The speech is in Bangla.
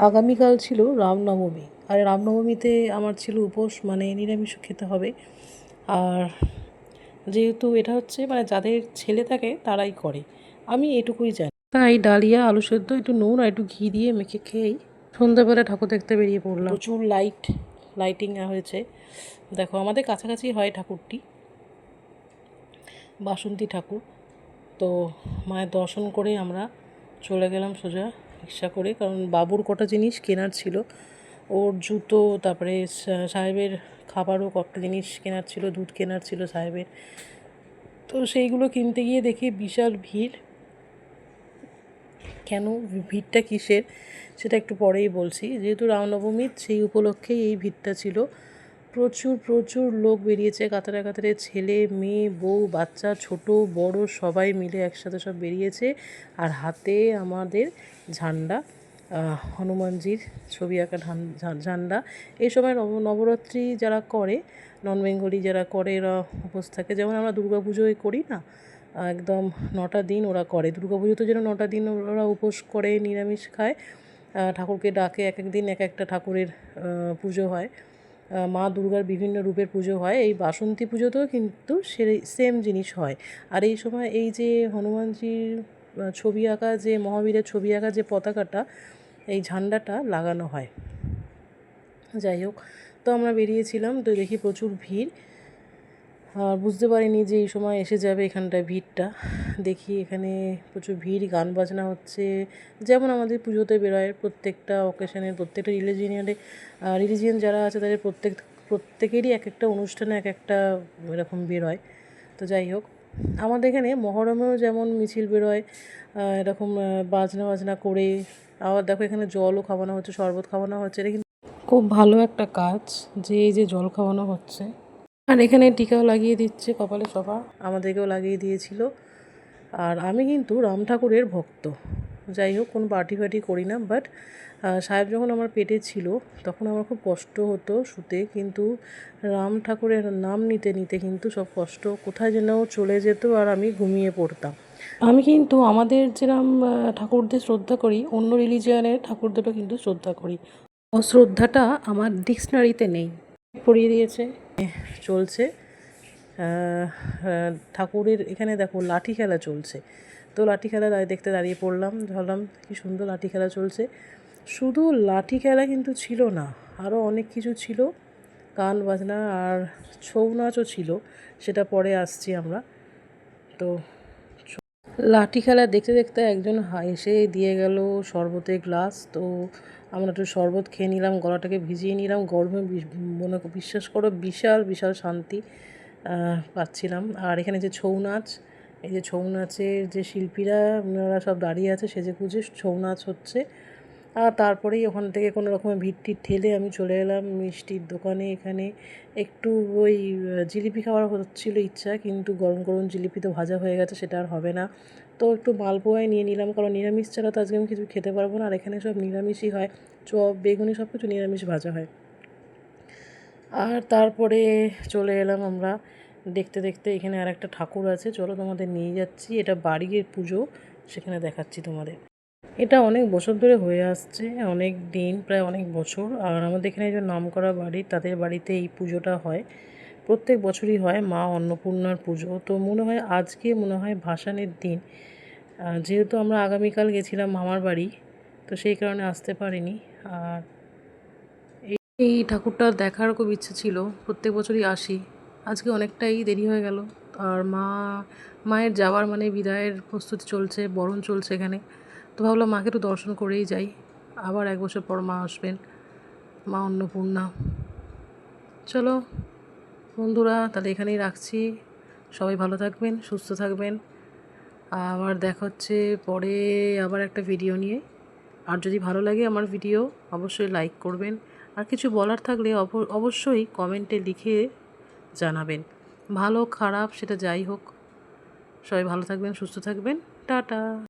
আগামীকাল ছিল রামনবমী, আর রামনবমীতে আমার ছিল উপোস, মানে নিরামিষ খেতে হবে। আর যেহেতু এটা হচ্ছে মানে যাদের ছেলে থাকে তারাই করে, আমি এটুকুই জানি। তাই ডালিয়া, আলু সেদ্ধ, একটু নুন আর একটু ঘি দিয়ে মেখে খেয়েই সন্ধ্যাবেলা ঠাকুর দেখতে বেরিয়ে পড়লাম। প্রচুর লাইটিং হয়েছে। দেখো, আমাদের কাছাকাছি হয় ঠাকুরটি, বাসন্তী ঠাকুর। তো মায়ের দর্শন করে আমরা চলে গেলাম সোজা রিক্সা করে, কারণ বাবুর কটা জিনিস কেনার ছিল। ওর জুতো, তারপরে সাহেবের খাবারও কটা জিনিস কেনার ছিল, দুধ কেনার ছিল সাহেবের। তো সেইগুলো কিনতে গিয়ে দেখি বিশাল ভিড়। কেন ভিড়টা কিসের সেটা একটু পরেই বলছি। যেহেতু রামনবমীর সেই উপলক্ষেই এই ভিড়টা ছিল। প্রচুর লোক বেরিয়েছে, কাতারে কাতারে ছেলে মেয়ে বউ বাচ্চা ছোট বড় সবাই মিলে একসাথে সব বেরিয়েছে। আর হাতে আমাদের ঝান্ডা, হনুমানজির ছবি আঁকা ঝান্ডা। এই সময় নবরাত্রি যারা করে, নন বেঙ্গলি যারা করে, এরা উপোস থাকে। যেমন আমরা দুর্গাপুজোয় করি না, একদম 9টা দিন ওরা করে। দুর্গাপুজোতে যেন 9টা দিন ওরা উপোস করে, নিরামিষ খায়, ঠাকুরকে ডাকে। এক এক দিন এক একটা ঠাকুরের পুজো হয়, মা দুর্গার বিভিন্ন রূপের পুজো হয়। এই বাসন্তী পুজোতেও কিন্তু সেম জিনিস হয়। আর এই সময় এই যে হনুমানজির ছবি আঁকা, যে মহাবীরের ছবি আঁকা যে পতাকাটা, এই ঝান্ডাটা লাগানো হয়। যাই হোক, তো আমরা বেরিয়েছিলাম, তো দেখি প্রচুর ভিড়। আর বুঝতে পারিনি যে এই সময় এসে যাবে এখানটায় ভিড়টা। দেখি এখানে প্রচুর ভিড়, গান বাজনা হচ্ছে, যেমন আমাদের পুজোতে বেরোয় প্রত্যেকটা অকেশনে, প্রত্যেকটা রিলিজিয়ান যারা আছে তাদের প্রত্যেকেরই এক একটা অনুষ্ঠানে এক একটা এরকম বেরোয়। তো যাই হোক, আমাদের এখানে মহরমেও যেমন মিছিল বেরোয় এরকম বাজনা করে। আবার দেখো, এখানে জলও খাওয়ানো হচ্ছে, শরবত খাওয়ানো হচ্ছে। এটা কিন্তু খুব ভালো একটা কাজ, যে এই যে জল খাওয়ানো হচ্ছে। আর এখানে টিকাও লাগিয়ে দিচ্ছে কপালে সবার, আমাদেরকেও লাগিয়ে দিয়েছিল। আর আমি কিন্তু রাম ঠাকুরের ভক্ত। যাই হোক, কোনো পার্টি করি না, বাট সাহেব যখন আমার পেটে ছিল তখন আমার খুব কষ্ট হতো শুতে, কিন্তু রাম ঠাকুরের নাম নিতে নিতে কিন্তু সব কষ্ট কোথায় যেন চলে যেত আর আমি ঘুমিয়ে পড়তাম। আমি কিন্তু আমাদের যেরকম ঠাকুরদের শ্রদ্ধা করি, অন্য রিলিজিয়ানের ঠাকুরদেরও কিন্তু শ্রদ্ধা করি। অশ্রদ্ধাটা আমার ডিকশনারিতে নেই। পড়িয়ে দিয়েছে, চলছে ঠাকুরের। এখানে দেখো লাঠি খেলা চলছে, তো লাঠি খেলা দেখতে দাঁড়িয়ে পড়লাম, ভাবলাম কি সুন্দর লাঠি খেলা চলছে। শুধু লাঠি খেলা কিন্তু ছিল না, আরও অনেক কিছু ছিল, গান বাজনা আর ছৌ নাচও ছিল, সেটা পরে আসছি আমরা। তো লাঠি খেলা দেখতে দেখতে একজন এসে দিয়ে গেল শরবতের গ্লাস। তো আমরা একটু শরবত খেয়ে নিলাম, গলাটাকে ভিজিয়ে নিলাম। গরমে মনে বিশ্বাস করো বিশাল শান্তি পাচ্ছিলাম। আর এখানে যে ছৌ নাচ, এই যে ছৌ নাচের যে শিল্পীরা, ওনারা সব দাঁড়িয়ে আছে সেজেগুজে, ছৌ নাচ হচ্ছে। আর তারপরেই ওখান থেকে কোনো রকমের ভিড় ঠেলে আমি চলে এলাম মিষ্টির দোকানে। এখানে একটু ওই জিলিপি খাওয়ার হচ্ছিল ইচ্ছা, কিন্তু গরম জিলিপি তো ভাজা হয়ে গেছে, সেটা আর হবে না। তো একটু মালপোয়াই নিয়ে নিলাম, কারণ নিরামিষ ছাড়া তো আজকে আমি কিছু খেতে পারবো না। আর এখানে সব নিরামিষই হয়, চপ বেগুনি সব কিছু নিরামিষ ভাজা হয়। আর তারপরে চলে এলাম আমরা দেখতে দেখতে। এখানে আর একটা ঠাকুর আছে, চলো তোমাদের নিয়ে যাচ্ছি। এটা বাড়ির পুজো, সেখানে দেখাচ্ছি তোমাদের। এটা অনেক বছর ধরে হয়ে আসছে, অনেক দিন, প্রায় অনেক বছর। আর আমাদের এখানে যে নামকরা বাড়ি, তাদের বাড়িতে এই পুজোটা হয়, প্রত্যেক বছরই হয়, মা অন্নপূর্ণার পুজো। তো মনে হয় আজকে ভাসানের দিন। যেহেতু আমরা আগামীকাল গেছিলাম মামার বাড়ি, তো সেই কারণে আসতে পারিনি। আর এই ঠাকুরটা দেখার খুব ইচ্ছে ছিল, প্রত্যেক বছরই আসি, আজকে অনেকটাই দেরি হয়ে গেল। আর মায়ের যাওয়ার মানে বিদায়ের প্রস্তুতি চলছে, বরণ চলছে এখানে। তো ভাবলাম মাকে একটু দর্শন করেই যাই, আবার 1 বছর পর মা আসবেন, মা অন্নপূর্ণা। চলো বন্ধুরা, তাহলে এখানেই রাখছি। সবাই ভালো থাকবেন, সুস্থ থাকবেন। আবার দেখা হচ্ছে পরে আবার একটা ভিডিও নিয়ে। আর যদি ভালো লাগে আমার ভিডিও, অবশ্যই লাইক করবেন। আর কিছু বলার থাকলে অবশ্যই কমেন্টে লিখে জানাবেন, ভালো খারাপ সেটা যাই হোক। সবাই ভালো থাকবেন, সুস্থ থাকবেন, টাটা।